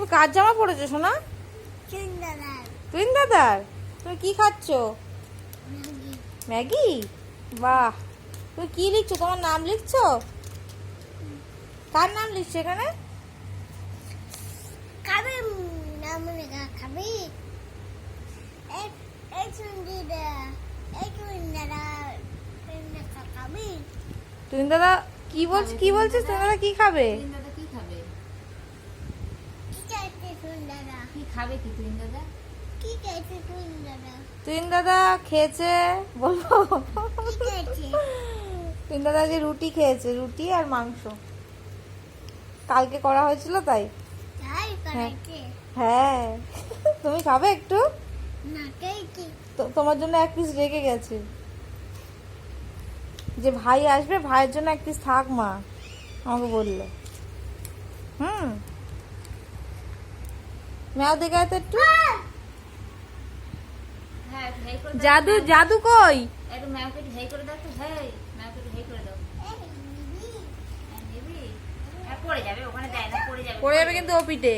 তুমি কার জামা পড়েছো সোনা? তুইন দাদার। তুমি কি খাচ্ছ? ম্যাগি। বাহ, তুমি কি লিখছো? তোমার নাম লিখছো? কার নাম লিখছো এখানে? তুইন দাদা কি বলছিস? কি বলছিস? তুইন দাদা কি খাবে? তুইন দাদা খেয়েছে, বলবো? তুইন দাদা যে রুটি খেয়েছে, রুটি আর মাংস কালকে করা হয়েছিল তাই। হ্যাঁ, তুমি খাবে একটু? তোমার জন্য এক পিস রেখে গেছে, যে ভাই আসবে, ভাইয়ের জন্য এক পিস থাক মা, আমাকে বললো। ম্যাও দেখে তো একটু। জাদু জাদু কই? পড়ে যাবে কিন্তু ও পিঠে।